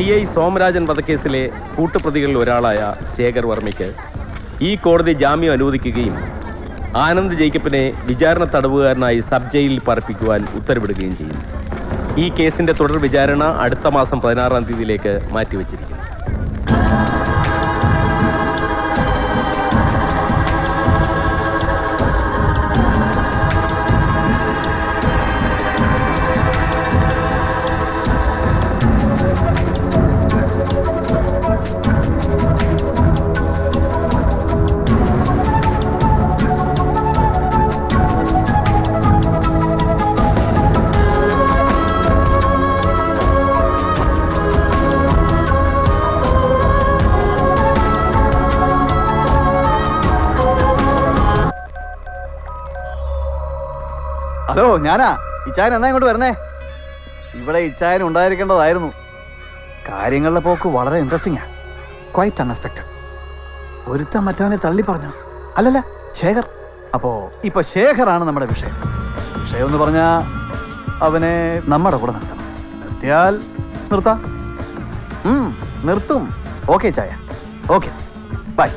CI Somarajan വധക്കേസിലെ കൂട്ടുപ്രതികളിൽ ഒരാളായ ശേഖർ വർമ്മയ്ക്ക് ഈ കോടതി ജാമ്യം അനുവദിക്കുകയും ആനന്ദ് ജേക്കബിനെ വിചാരണ തടവുകാരനായി സബ് ജയിലിൽ പാർപ്പിക്കുവാൻ ഉത്തരവിടുകയും ചെയ്യുന്നു. ഈ കേസിന്റെ തുടർ വിചാരണ അടുത്ത മാസം 16-ാം തീയതിയിലേക്ക് മാറ്റിവെച്ചിരിക്കുന്നു. ഹലോ, ഞാനാ. ഇച്ചായൻ എന്നാ ഇങ്ങോട്ട് വരണേ? ഇവിടെ ഇച്ചായൻ ഉണ്ടായിരിക്കേണ്ടതായിരുന്നു. കാര്യങ്ങളുടെ പോക്ക് വളരെ ഇൻട്രസ്റ്റിംഗാ. Quite unexpected. ഒരുത്തൻ മറ്റവനെ തള്ളി പറഞ്ഞു. അല്ലല്ല, ശേഖർ. അപ്പോ ഇപ്പൊ ശേഖറാണ് നമ്മുടെ വിഷയം. വിഷയം എന്ന് പറഞ്ഞാ അവനെ നമ്മുടെ കൂടെ നിർത്തണം. നിർത്തിയാൽ നിർത്താം. നിർത്തും. ഓക്കെ ചായ. Okay, by.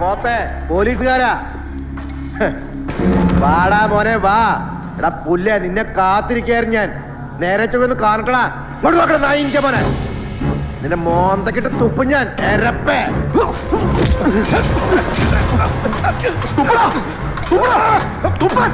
കോപ്പേ, പോലീസുകാരാ, വാടാ മോനെ വാ. എടാ പുല്ലേ, നിന്നെ കാത്തിരിക്കായിരുന്നു ഞാൻ. നേരെ ചൊവ്വൊന്ന് കാണട്ടടാ. ഇങ്ങോട്ട് നോക്കണ നായിന്റെ മോനെ. നിന്റെ മോന്തക്കിട്ട് തുപ്പും ഞാൻ. എരപ്പേ, തുപ്പൻ.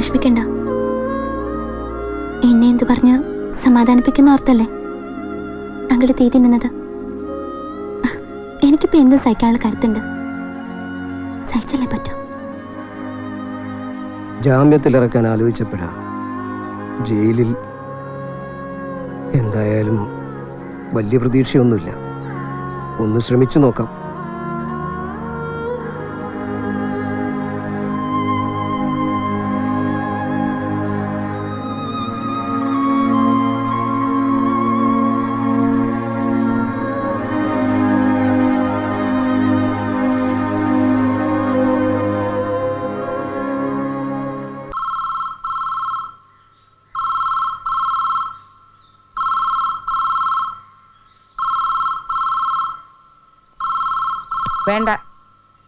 വിഷമിക്കണ്ട. എന്നെ എന്ത് പറഞ്ഞ് സമാധാനിപ്പിക്കുന്ന ഓർത്തല്ലേ അങ്കിള് തീ തിന്നുന്നത്. എനിക്കിപ്പോ എന്തും സഹിക്കാനുള്ള കരുത്തുണ്ട്. സഹിച്ചല്ലേ പറ്റൂ. ജാമ്യത്തിലിറക്കാൻ ആലോചിച്ചപ്പോഴാ ജയിലിൽ എന്തായാലും വലിയ പ്രതീക്ഷയൊന്നുമില്ല. ഒന്ന് ശ്രമിച്ചു നോക്കാം. വേണ്ട,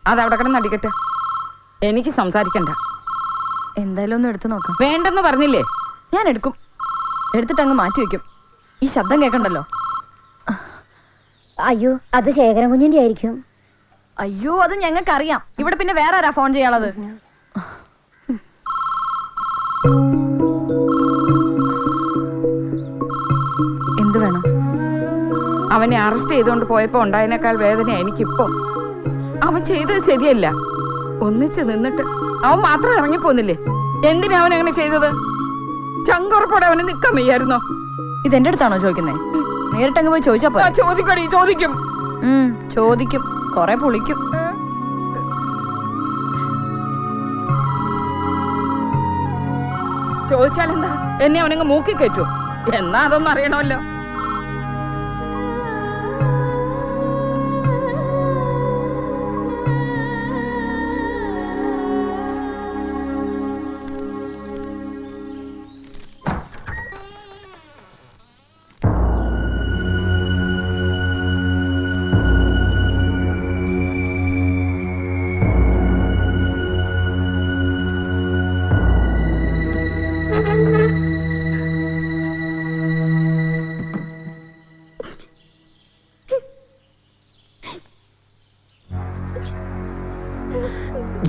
അതവിടെ കിടന്ന് അടിക്കട്ടെ. എനിക്ക് സംസാരിക്കണ്ട. എന്തായാലും ഒന്ന് എടുത്തു നോക്കാം. വേണ്ടെന്ന് പറഞ്ഞില്ലേ? ഞാൻ എടുക്കും. എടുത്തിട്ട് അങ്ങ് മാറ്റി വെക്കും. ഈ ശബ്ദം കേൾക്കണ്ടല്ലോ. അയ്യോ, അത് ശേഖരൻ കുഞ്ഞിന്റെ ആയിരിക്കും. അയ്യോ, അത് ഞങ്ങൾക്കറിയാം. ഇവിടെ പിന്നെ വേറെ ആരാ ഫോൺ ചെയ്യാനുള്ളത്? എന്ത് വേണം? അവനെ അറസ്റ്റ് ചെയ്തുകൊണ്ട് പോയപ്പോ ഉണ്ടായതിനേക്കാൾ വേദന എനിക്കിപ്പോ. അവൻ ചെയ്തത് ശരിയല്ല. ഒന്നിച്ച് നിന്നിട്ട് അവൻ മാത്രം ഇറങ്ങിപ്പോന്നില്ലേ? എന്തിനാ അവൻ അങ്ങനെ ചെയ്തത്? ചങ്കുറപ്പോടെ അവന് നിക്കാൻ വയ്യായിരുന്നോ? ഇതെന്റെ അടുത്താണോ ചോദിക്കുന്നേ? നേരിട്ടങ്ങ് പോയി ചോദിച്ചാ പോരെ? ചോദിക്കടി, ചോദിക്കും. ചോദിക്കും, കൊറേ പുളിക്കും. ചോദിച്ചാലെന്താ? എന്നെ അവനങ്ങ് മൂക്കി കയറ്റു. എന്നാ അതൊന്നും അറിയണമല്ലോ.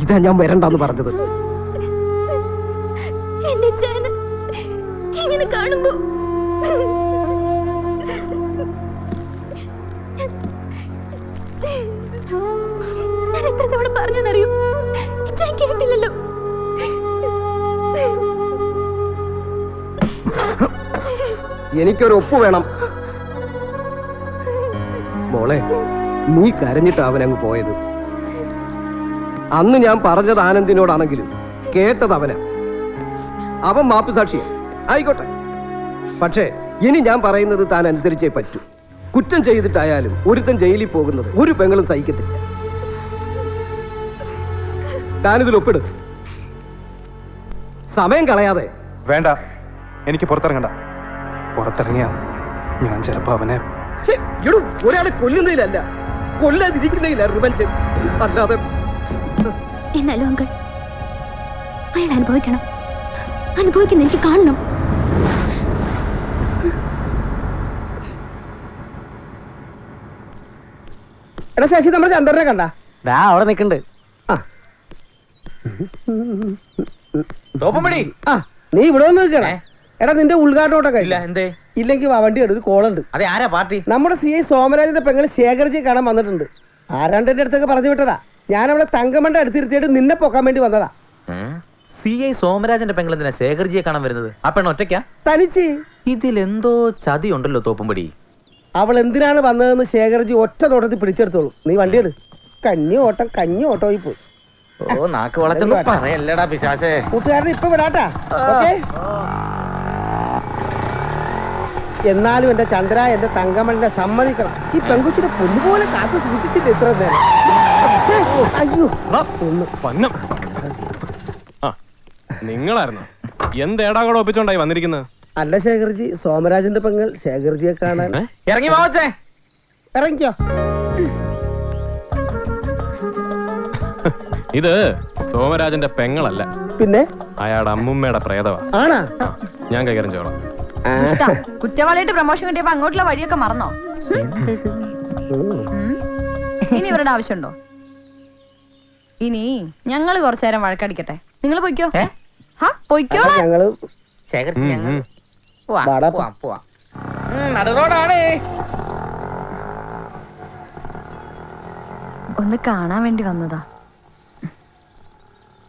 ഇതാ ഞാൻ വരണ്ടെന്ന് പറഞ്ഞത്. എന്നെ ഇങ്ങനെ കാണുമ്പോ ഞാൻ എത്ര തവണ പറഞ്ഞെന്നറിയോ? കേട്ടില്ലല്ലോ. എനിക്കൊരു ഒപ്പ് വേണം. മോളെ, നീ കരഞ്ഞിട്ട് അവനങ്ങ് പോയത്. അന്ന് ഞാൻ പറഞ്ഞത് ആനന്ദിനോടാണെങ്കിലും കേട്ടത് അവനാ. അവൻ മാപ്പ് സാക്ഷിയാ, ആയിക്കോട്ടെ. പക്ഷേ ഇനി ഞാൻ പറയുന്നത് താൻ അനുസരിച്ചേ പറ്റൂ. കുറ്റം ചെയ്തിട്ടായാലും ഒരുത്തൻ ജയിലിൽ പോകുന്നത് ഒരു പെങ്ങളും സഹിക്കത്തില്ല. താനിതിൽ ഒപ്പിട്. സമയം കളയാതെ. വേണ്ട, എനിക്ക് പുറത്തിറങ്ങണ്ട. പുറത്തിറങ്ങിയാ ഞാൻ ചിലപ്പോ അവനെ ഒരാളെ കൊല്ലുന്നതിലല്ല, കൊല്ലാതിരിക്കുന്നതില്ല റിവഞ്ച്. അല്ലാതെ എന്നാലും അങ്കിൾ, അയാൾ അനുഭവിക്കണം. അനുഭവിക്കുന്ന എനിക്ക് കാണണം. എടാ ശശി, നമ്മുടെ ചന്ദ്രനെ കണ്ട? അവിടെ നിൽക്കണ്ട്. നീ ഇവിടെ വന്ന് നിൽക്കണേ. എടാ നിന്റെ ഉദ്ഘാടനോട്ടൊക്കെ ഇല്ലെങ്കിൽ വണ്ടി എടുത്ത് കോളുണ്ട്. അതെ, ആരാ പാർട്ടി? നമ്മുടെ CI സോമരാജിന്റെ പെങ്ങള് ശേഖർജിയെ കാണാൻ വന്നിട്ടുണ്ട്. ആരാണ്ടെന്റെ അടുത്തൊക്കെ പറഞ്ഞു വിട്ടതാ. ഞാൻ അവളെ തങ്കമണ്ട അടുത്തിരുത്തിയിട്ട് നിന്നെ പൊക്കാൻ വേണ്ടി വന്നതാ. CI സോമരാജന്റെ പെങ്ങളെന്തിനാ ശേഖർജിയെ കാണാൻ വരുന്നത്? ആ പെണ്ണ് ഒറ്റയ്ക്കാ? തനിച്ച്. ഇതിലെന്തോ ചതി ഉണ്ടല്ലോ തോപ്പുംപടി. അവൾ എന്തിനാണ് വന്നതെന്ന് ശേഖർജി ഒറ്റ നോട്ടത്തിൽ പിടിച്ചെടുത്തോളൂ. നീ വണ്ടി എടു. കഞ്ഞി ഓട്ടോയി പോയി. ഓ, നാക്ക് വളച്ചൊന്നും പറയല്ലടാ പിശാചേ. കൂട്ടുകാരനെ ഇപ്പൊ വിടാട്ടാ. ഓക്കേ. എന്നാലും എന്റെ ചന്ദ്ര, എന്റെ തങ്കമണ്ണനെ സമ്മതിക്കണം. ഈ പെങ്കുച്ചിനെ പൊന്നുപോലെ കാത്തു സൂക്ഷിച്ചിട്ട് ഇത്ര നേരം. അയ്യോ, ഒന്ന് നിങ്ങളായിരുന്നു എന്തേടാ കൂടെ ഒപ്പിച്ചോണ്ടായി വന്നിരിക്കുന്നത്? അല്ല ശേഖർജി, സോമരാജന്റെ പെങ്ങൾ ശേഖർജിയെ കാണാൻ. ഇറങ്ങി വാവച്ചേ. ഇറങ്ങിക്കോ. ഇത് സോമരാജന്റെ പെങ്ങളല്ല, പിന്നെ അയാളുടെ അമ്മുമ്മയുടെ പ്രേതവാ. ആണാ? ഞാൻ കൈകാര്യം ചെയ്യണം. കുറ്റവാളിയായിട്ട് പ്രമോഷൻ കിട്ടിയപ്പോ അങ്ങോട്ടുള്ള വഴിയൊക്കെ മറന്നോ? ഇനി ഇവരുടെ ആവശ്യമുണ്ടോ? ഇനി ഞങ്ങൾ കുറച്ചു നേരം വഴക്കടിക്കട്ടെ. നിങ്ങൾ പോയിക്കോ. ഹാ പൊയ്ക്കോളാം. ഞങ്ങള് ശേഖരിച്ച് ഞങ്ങൾ പോവാം, വാടാ. പോവാം, പോവാം. നടുറോഡാണ്. ഒന്ന് കാണാൻ വേണ്ടി വന്നതാ.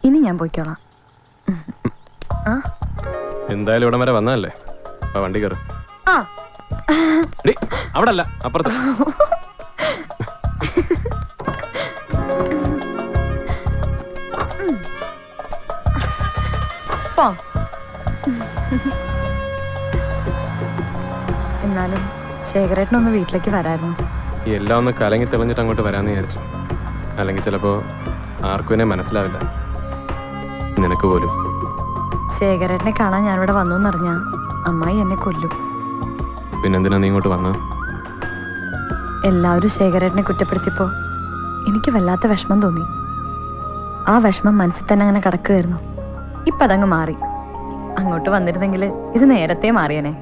ഇനി ഞാൻ പോയിക്കോളാം. ആ എന്തായാലും ഇവിടം വരെ വന്നതല്ലേ, അപ്പൊ വണ്ടി കയറും. ആ അവിടെ അല്ല, അപ്പുറത്ത്. പോ. എന്നാലും ശേഖരേട്ടനൊന്ന് വീട്ടിലേക്ക് വരായിരുന്നു. ഈ എല്ലാം ഒന്ന് കലങ്ങി തെളിഞ്ഞിട്ട് അങ്ങോട്ട് വരാമെന്ന് വിചാരിച്ചു. അല്ലെങ്കിൽ ചിലപ്പോ ആർക്കും എന്നെ മനസ്സിലാവില്ല, നിനക്ക് പോലും. ശേഖരേട്ടനെ കാണാൻ ഞാനിവിടെ വന്നു എന്നറിഞ്ഞാ അമ്മായി എന്നെ കൊല്ലും. പിന്നെന്തിനാ നീ ഇങ്ങോട്ട് വന്നത്? എല്ലാവരും ശേഖരേട്ടനെ കുറ്റപ്പെടുത്തിയപ്പോ എനിക്ക് വല്ലാത്ത വിഷമം തോന്നി. ആ വിഷമം മനസ്സിൽ തന്നെ അങ്ങനെ കിടക്കുകയായിരുന്നു. ഇപ്പം അതങ്ങ് മാറി. അങ്ങോട്ട് വന്നിരുന്നെങ്കിൽ ഇത് നേരത്തെ മാറിയനെ.